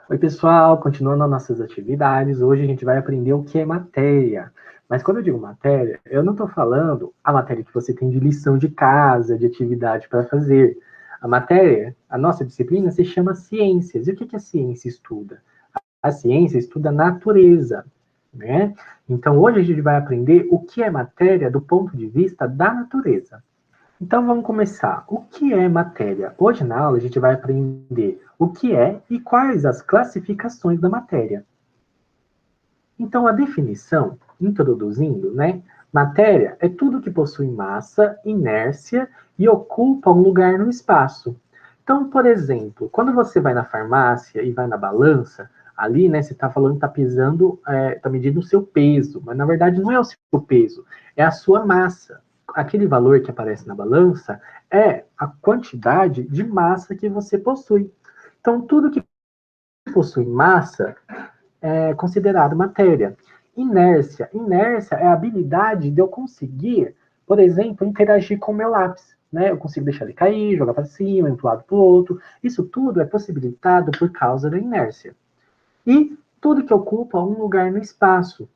Oi, pessoal, continuando as nossas atividades, hoje a gente vai aprender o que é matéria. Mas quando eu digo matéria, eu não estou falando a matéria que você tem de lição de casa, de atividade para fazer. A matéria, a nossa disciplina, se chama ciências. E o que a ciência estuda? A ciência estuda a natureza, né? Então, hoje a gente vai aprender o que é matéria do ponto de vista da natureza. Então vamos começar. O que é matéria? Hoje na aula a gente vai aprender o que é e quais as classificações da matéria. Então a definição, introduzindo, né? Matéria é tudo que possui massa, inércia e ocupa um lugar no espaço. Então, por exemplo, quando você vai na farmácia e vai na balança, ali, né, você está falando, está pesando, está medindo o seu peso, mas na verdade não é o seu peso, é a sua massa. Aquele valor que aparece na balança é a quantidade de massa que você possui. Então, tudo que possui massa é considerado matéria. Inércia. Inércia é a habilidade de eu conseguir, por exemplo, interagir com o meu lápis. Né? Eu consigo deixar ele cair, jogar para cima, ir para um lado para o outro. Isso tudo é possibilitado por causa da inércia. E tudo que ocupa um lugar no espaço.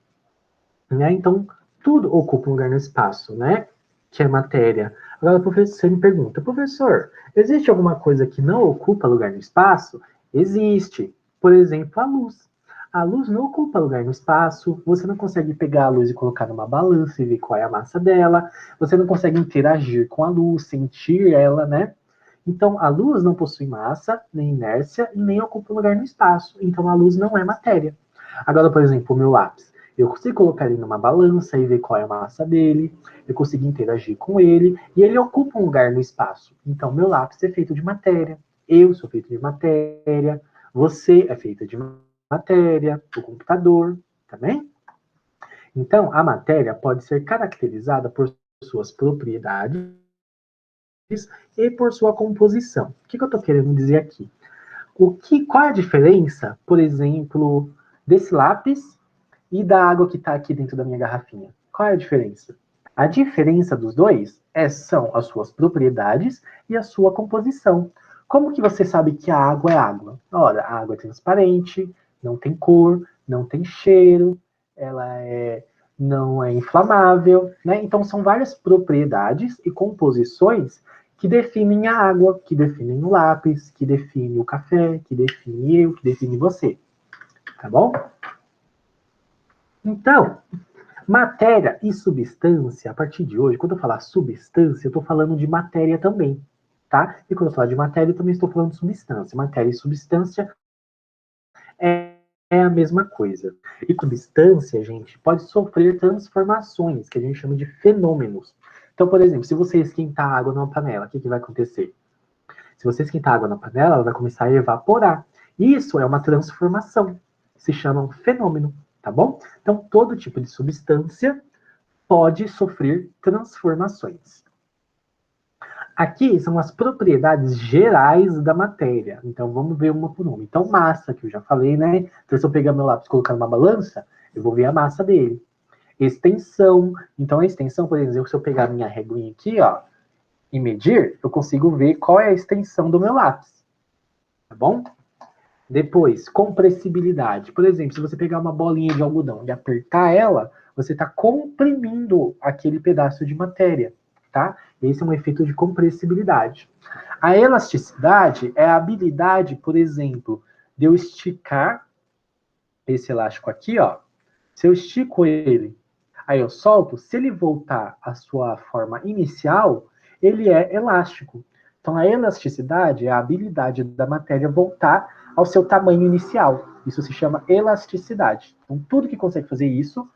Né? Então, tudo ocupa um lugar no espaço, né? Que é matéria. Agora, o professor me pergunta, professor, existe alguma coisa que não ocupa lugar no espaço? Existe. Por exemplo, a luz. A luz não ocupa lugar no espaço, você não consegue pegar a luz e colocar numa balança e ver qual é a massa dela, você não consegue interagir com a luz, sentir ela, né? Então, a luz não possui massa, nem inércia, e nem ocupa lugar no espaço. Então, a luz não é matéria. Agora, por exemplo, o meu lápis. Eu consigo colocar ele numa balança e ver qual é a massa dele, eu consigo interagir com ele, e ele ocupa um lugar no espaço. Então, meu lápis é feito de matéria, eu sou feito de matéria, você é feito de matéria, o computador, tá bem? Então, a matéria pode ser caracterizada por suas propriedades e por sua composição. O que eu estou querendo dizer aqui? Qual é a diferença, por exemplo, desse lápis e da água que está aqui dentro da minha garrafinha? Qual é a diferença? A diferença dos dois são as suas propriedades e a sua composição. Como que você sabe que a água é água? Ora, a água é transparente, não tem cor, não tem cheiro, não é inflamável, né? Então são várias propriedades e composições que definem a água, que definem o lápis, que define o café, que define eu, que define você. Tá bom? Então, matéria e substância, a partir de hoje, quando eu falar substância, eu estou falando de matéria também, tá? E quando eu falar de matéria, eu também estou falando de substância. Matéria e substância é a mesma coisa. E substância, gente, pode sofrer transformações, que a gente chama de fenômenos. Então, por exemplo, se você esquentar água numa panela, o que vai acontecer? Se você esquentar água na panela, ela vai começar a evaporar. Isso é uma transformação. Se chama um fenômeno, tá bom? Então, todo tipo de substância pode sofrer transformações. Aqui são as propriedades gerais da matéria. Então, vamos ver uma por uma. Então, massa, que eu já falei, né? Então, se eu pegar meu lápis e colocar numa balança, eu vou ver a massa dele. Extensão. Então, a extensão, por exemplo, se eu pegar minha reguinha aqui, ó, e medir, eu consigo ver qual é a extensão do meu lápis. Tá bom? Depois, compressibilidade. Por exemplo, se você pegar uma bolinha de algodão e apertar ela, você está comprimindo aquele pedaço de matéria, tá? Esse é um efeito de compressibilidade. A elasticidade é a habilidade, por exemplo, de eu esticar esse elástico aqui, ó. Se eu estico ele, aí eu solto, se ele voltar à sua forma inicial, ele é elástico. Então, a elasticidade é a habilidade da matéria voltar ao seu tamanho inicial. Isso se chama elasticidade. Então, tudo que consegue fazer isso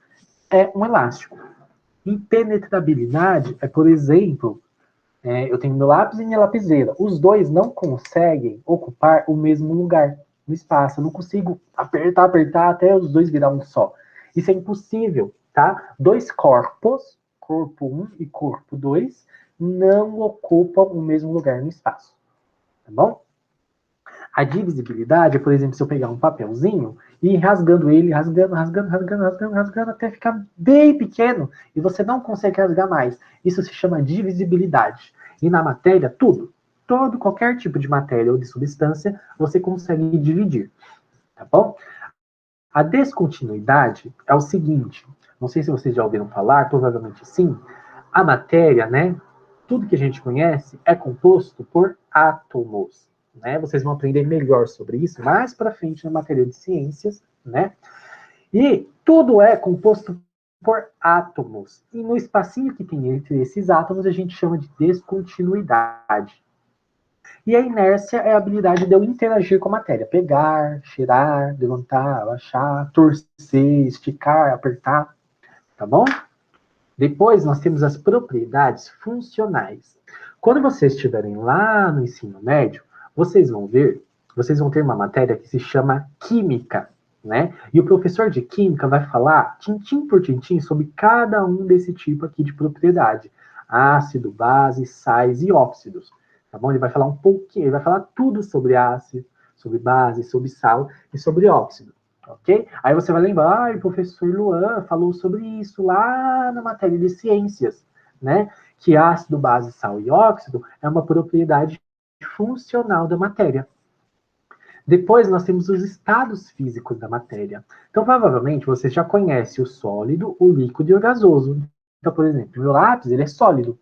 é um elástico. Impenetrabilidade é, por exemplo, eu tenho meu lápis e minha lapiseira. Os dois não conseguem ocupar o mesmo lugar no espaço. Eu não consigo apertar até os dois virar um só. Isso é impossível, tá? Dois corpos, corpo 1 e corpo 2, não ocupam o mesmo lugar no espaço. Tá bom? A divisibilidade é, por exemplo, se eu pegar um papelzinho e ir rasgando ele, rasgando, até ficar bem pequeno e você não consegue rasgar mais. Isso se chama divisibilidade. E na matéria, qualquer tipo de matéria ou de substância, você consegue dividir. tá bom? A descontinuidade é o seguinte, não sei se vocês já ouviram falar, provavelmente sim, a matéria, né, tudo que a gente conhece é composto por átomos, né? Vocês vão aprender melhor sobre isso mais para frente na matéria de ciências, né? E tudo é composto por átomos. E no espacinho que tem entre esses átomos a gente chama de descontinuidade. E a inércia é a habilidade de eu interagir com a matéria. Pegar, cheirar, levantar, abaixar, torcer, esticar, apertar. Tá bom? Depois nós temos as propriedades funcionais. Quando vocês estiverem lá no ensino médio, vocês vão ter uma matéria que se chama química, né? E o professor de química vai falar tintim por tintim sobre cada um desse tipo aqui de propriedade. Ácido, base, sais e óxidos. Tá bom? Ele vai falar um pouquinho, ele vai falar tudo sobre ácido, sobre base, sobre sal e sobre óxido. Ok? Aí você vai lembrar, o professor Luan falou sobre isso lá na matéria de ciências, né? Que ácido, base, sal e óxido é uma propriedade funcional da matéria. Depois nós temos os estados físicos da matéria. Então, provavelmente, você já conhece o sólido, o líquido e o gasoso. Então, por exemplo, o meu lápis, ele é sólido,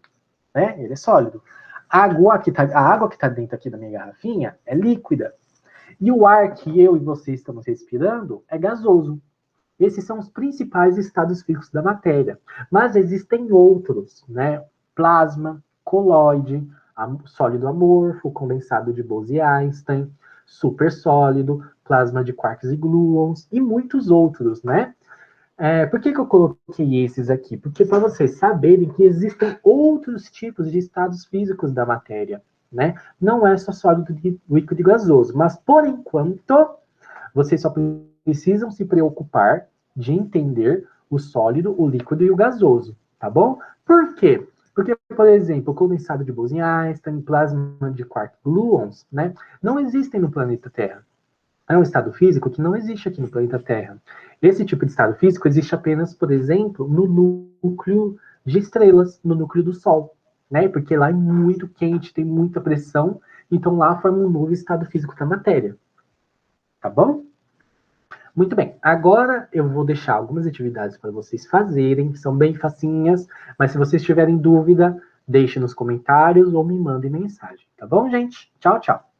né? Ele é sólido. A água que está dentro aqui da minha garrafinha é líquida. E o ar que eu e você estamos respirando é gasoso. Esses são os principais estados físicos da matéria. Mas existem outros, né? Plasma, colóide, sólido amorfo, condensado de Bose-Einstein, supersólido, plasma de quarks e gluons e muitos outros, né? Por que eu coloquei esses aqui? Porque para vocês saberem que existem outros tipos de estados físicos da matéria, né? Não é só sólido, líquido e gasoso, mas por enquanto vocês só precisam se preocupar de entender o sólido, o líquido e o gasoso, tá bom? Por quê? Porque, por exemplo, o condensado de Bose-Einstein, plasma de quark gluons, né, não existem no planeta Terra. É um estado físico que não existe aqui no planeta Terra. Esse tipo de estado físico existe apenas, por exemplo, no núcleo de estrelas, no núcleo do Sol, né? Porque lá é muito quente, tem muita pressão, então lá forma um novo estado físico da matéria. Tá bom? Muito bem, agora eu vou deixar algumas atividades para vocês fazerem, que são bem facinhas, mas se vocês tiverem dúvida, deixe nos comentários ou me mandem mensagem, tá bom, gente? Tchau, tchau.